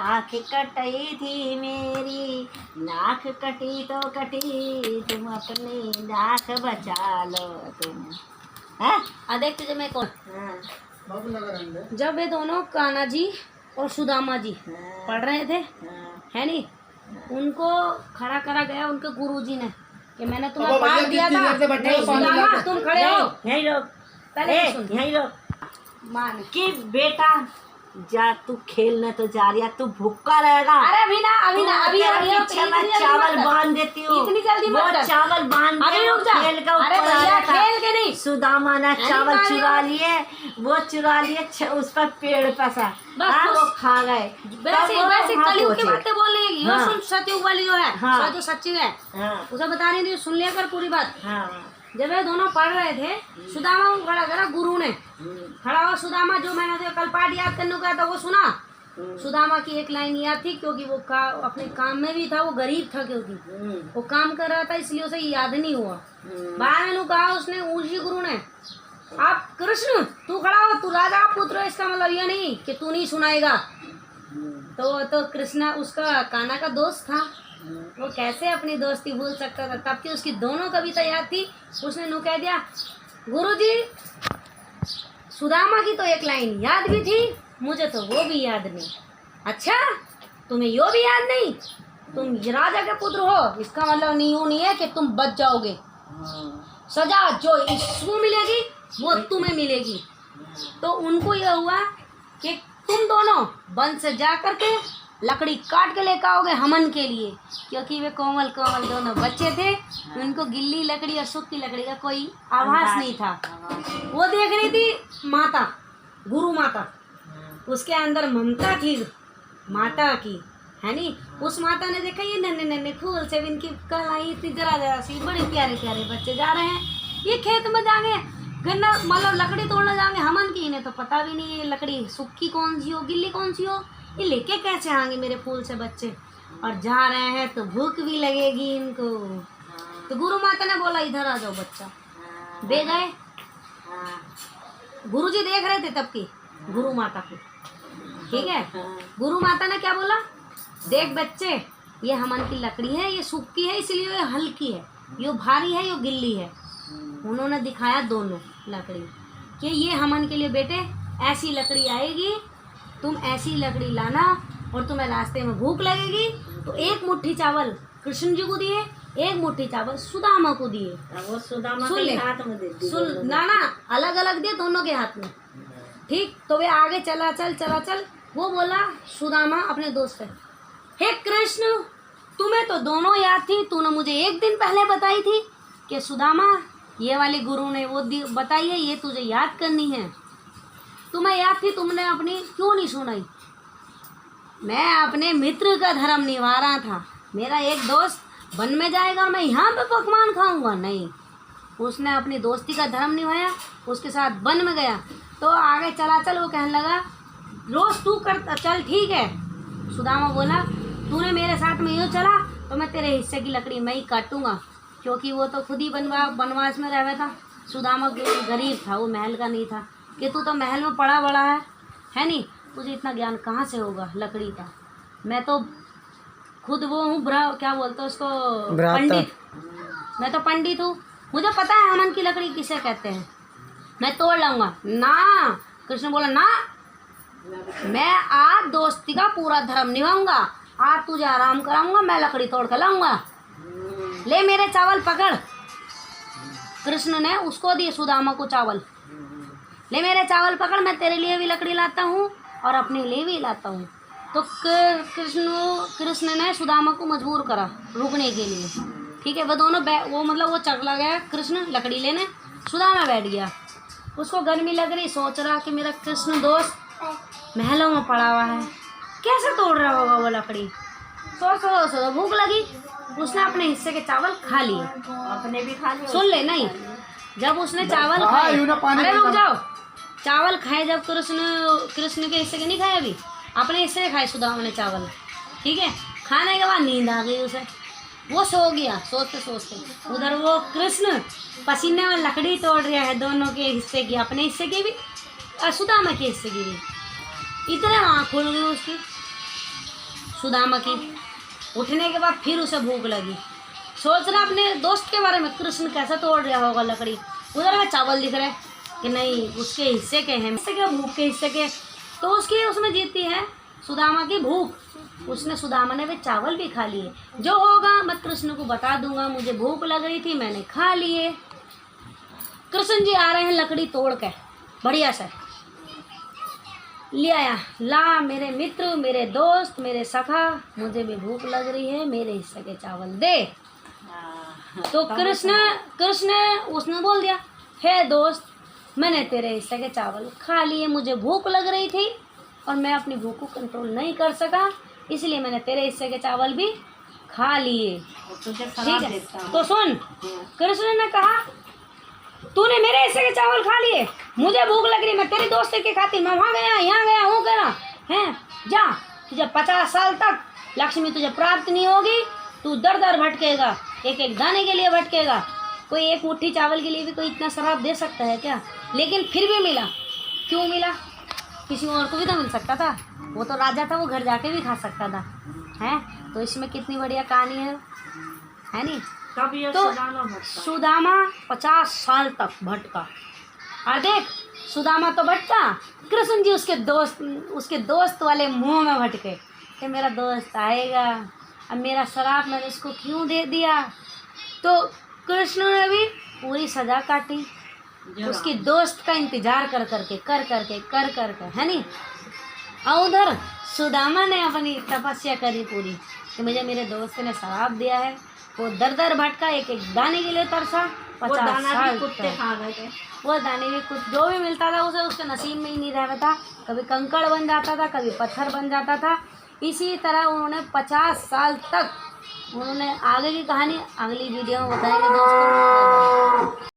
नाक कटी थी मेरी, नाक कटी तो कटी, तुम अपनी नाक बचा लो तुम। देख तुझे मैं कौन। हाँ। जब वे दोनों कान्हा जी और सुदामा जी पढ़ रहे थे, है नहीं, उनको खड़ा करा गया उनके गुरुजी ने कि मैंने तुम्हें पाठ दिया था। नहीं सुदामा तुम खड़े हो, यहीं रहो, पहले सुन। यहीं रहो। मान कि बेटा जा तू खेलने तो जा रही है, तू भूखा रहेगा। अरे अभी पीछे मैं चावल बांध देती हूँ, इतनी जल्दी वो मत कर। चावल बांध अभी रुक जा। खेल का अरे ऊपर आ भैया रहा था। खेल के नहीं, सुदामा ने चावल चुरा लिए, वो चुरा लिए उस पर पेड़ पसा, वो खा गए। वैसे कलयुग की बातें बोल रही है। हाँ। सुन सतयुग वाली जो है, हाँ। जो सच्ची है हाँ। उसे बता रही थी, सुन लिया कर पूरी बात। हाँ। जब ये दोनों पढ़ रहे थे, सुदामा को खड़ा करा गुरु ने। खड़ा हुआ सुदामा, जो मैंने तुझे कल पाठ याद करने को कहा था वो सुना। सुदामा की एक लाइन याद थी, क्योंकि वो अपने काम में भी था, वो गरीब था, क्योंकि वो काम कर रहा था, इसलिए उसे याद नहीं हुआ। बाद में कहा उसने, ऊंची गुरु ने, आप कृष्ण तू खड़ा हो, तू राजा पुत्र है, इसका मतलब ये नहीं कि तू नहीं सुनाएगा। तो कृष्णा उसका कान्हा का दोस्त था, वो कैसे अपनी दोस्ती भूल सकता था। तब की उसकी दोनों कविता याद थी। उसने नु कह दिया, गुरुजी सुदामा की तो एक लाइन याद भी थी, मुझे तो वो भी याद नहीं। अच्छा तुम्हें यो भी याद नहीं, तुम राजा के पुत्र हो, इसका मतलब नहीं है कि तुम बच जाओगे। सजा जो इसको मिलेगी वो तुम्हें मिलेगी। तो उनको यह हुआ कि तुम दोनों वन से जा करके लकड़ी काट के लेकर आओगे हमन के लिए, क्योंकि वे कोमल कोमल दोनों बच्चे थे, उनको गिल्ली लकड़ी और सूखी लकड़ी का कोई आभास नहीं था। वो देख रही थी माता, गुरु माता, उसके अंदर ममता थी माता की, है नी। उस माता ने देखा ये नन्हे नन्हे फूल से इनकी कलाई इतनी जरा जरा सी, बड़े प्यारे प्यारे बच्चे जा रहे हैं, ये खेत में जाएंगे गन्ना मतलब लकड़ी तोड़ने जाएंगे हमन की, इन्हें तो पता भी नहीं है लकड़ी सूखी कौन सी हो गिल्ली कौन सी हो, ये लेके कैसे आएंगे मेरे फूल से बच्चे, और जा रहे हैं तो भूख भी लगेगी इनको। तो गुरु माता ने बोला इधर आ जाओ बच्चा, दे गए। गुरुजी देख रहे थे तब की गुरु माता को, ठीक है। गुरु माता ने क्या बोला, देख बच्चे ये हमन की लकड़ी है, ये सूखी है इसलिए ये हल्की है, ये भारी है ये गिल्ली है। उन्होंने दिखाया दोनों लकड़ी कि ये हमन के लिए बेटे ऐसी लकड़ी आएगी, तुम ऐसी लकड़ी लाना, और तुम्हें रास्ते में भूख लगेगी तो एक मुट्ठी चावल कृष्ण जी को दिए, एक मुट्ठी चावल सुदामा को दिए। वो सुदामा सुन के ले, हाथ में दे दी, सुन ना अलग अलग दिए दोनों के हाथ में, ठीक। तो वे आगे चला चल। वो बोला सुदामा अपने दोस्त से, हे कृष्ण तुम्हें तो दोनों याद थी, तूने मुझे एक दिन पहले बताई थी कि सुदामा ये वाली गुरु ने वो बताई है, ये तुझे याद करनी है। तुम्हें याद थी, तुमने अपनी क्यों नहीं सुनाई। मैं अपने मित्र का धर्म निभा रहा था, मेरा एक दोस्त वन में जाएगा और मैं यहाँ पे पकवान खाऊंगा, नहीं। उसने अपनी दोस्ती का धर्म निभाया, उसके साथ वन में गया। तो आगे चला चल, वो कहने लगा रोज तू कर चल, ठीक है। सुदामा बोला तूने मेरे साथ में यूँ चला तो मैं तेरे हिस्से की लकड़ी मैं ही काटूंगा, क्योंकि वो तो खुद ही वनवास में रह था। सुदामा गरीब था, वो महल का नहीं था, कि तू तो महल में पड़ा बड़ा है नहीं, तुझे इतना ज्ञान कहाँ से होगा लकड़ी का। मैं तो खुद वो हूँ क्या बोलते हैं उसको, पंडित। मैं तो पंडित हूँ, मुझे पता है हमन की लकड़ी किसे कहते हैं, मैं तोड़ लाऊंगा ना। कृष्ण बोला ना, मैं आज दोस्ती का पूरा धर्म निभाऊंगा, आज तुझे आराम कराऊंगा, मैं लकड़ी तोड़ कर लाऊंगा, ले मेरे चावल पकड़। कृष्ण ने उसको दिए सुदामा को चावल, ले मेरे चावल पकड़, मैं तेरे लिए भी लकड़ी लाता हूँ और अपने लिए भी लाता हूँ। तो कृष्ण ने सुदामा को मजबूर करा रुकने के लिए, ठीक है। वो दोनों वो चला गया कृष्ण लकड़ी लेने, सुदामा बैठ गया। उसको गर्मी लग रही, सोच रहा कि मेरा कृष्ण दोस्त महलों में पड़ा हुआ है, कैसे तोड़ रहा होगा वो लकड़ी। सोच भूख लगी, उसने अपने हिस्से के चावल खा लिए, अपने भी खा लिए। सुन ले, नहीं, जब उसने चावल खाए, अरे रुक जाओ, चावल खाए जब कृष्ण के हिस्से के नहीं खाए, अभी अपने हिस्से के खाए सुदामा ने चावल, ठीक है। खाने के बाद नींद आ गई उसे, वो सो गया सोचते सोचते। उधर वो कृष्ण पसीने में लकड़ी तोड़ रहा है, दोनों के हिस्से की, अपने हिस्से की भी और सुदामा के हिस्से की भी। इतने आँख खुल गई उसकी, सुदामा की। उठने के बाद फिर उसे भूख लगी। सोच रहा अपने दोस्त के बारे में, कृष्ण कैसे तोड़ रहा होगा लकड़ी। उधर में चावल दिख रहे कि नहीं उसके हिस्से के हैं, हिस्से के भूख के हिस्से के, तो उसकी उसमें जीती है सुदामा की भूख। उसने सुदामा ने वे चावल भी खा लिए। जो होगा मैं कृष्ण को बता दूंगा, मुझे भूख लग रही थी मैंने खा लिए। कृष्ण जी आ रहे हैं लकड़ी तोड़ के, बढ़िया से ले आया। ला मेरे मित्र, मेरे दोस्त, मेरे सखा, मुझे भी भूख लग रही है, मेरे हिस्से के चावल दे। तो कृष्ण उसने बोल दिया, हे दोस्त, मैंने तेरे हिस्से के चावल खा लिए, मुझे भूख लग रही थी और मैं अपनी भूख को कंट्रोल नहीं कर सका, इसलिए मैंने तेरे हिस्से के चावल भी खा लिए। ठीक है, तो सुन, कृष्ण ने कहा तूने मेरे हिस्से के चावल खा लिए, मुझे भूख लग रही, मैं तेरी दोस्त के खाती, मैं वहाँ गया यहाँ गया हूँ कह रहा है, जा तुझे 50 साल तक लक्ष्मी तुझे प्राप्त नहीं होगी, तू दर दर भटकेगा, एक एक दाने के लिए भटकेगा। कोई एक मुट्ठी चावल के लिए भी कोई इतना श्राप दे सकता है क्या? लेकिन फिर भी मिला। क्यों मिला? किसी और को भी तो मिल सकता था, वो तो राजा था, वो घर जाके भी खा सकता था, हैं? तो इसमें कितनी बढ़िया कहानी है नहीं? तो सुदामा 50 साल तक भटका। और देख, सुदामा तो भटका, कृष्ण जी उसके दोस्त वाले मुंह में भटके कि मेरा दोस्त आएगा, अब मेरा श्राप मैंने इसको क्यों दे दिया। तो कृष्ण ने भी पूरी सजा काटी, उसकी दोस्त का इंतजार कर करके, है नहीं? और उधर सुदामा ने अपनी तपस्या करी पूरी कि मुझे मेरे दोस्त ने श्राप दिया है। वो दर दर भटका, एक एक दाने के लिए तरसा, 50 साल कुत्ते खा गए थे। वो दाने भी कुछ जो भी मिलता था उसे उसके नसीब में ही नहीं रहता था, कभी कंकड़ बन जाता था, कभी पत्थर बन जाता था। इसी तरह उन्होंने 50 साल तक, उन्होंने आगे की कहानी अगली वीडियो में बताएंगे दोस्तों।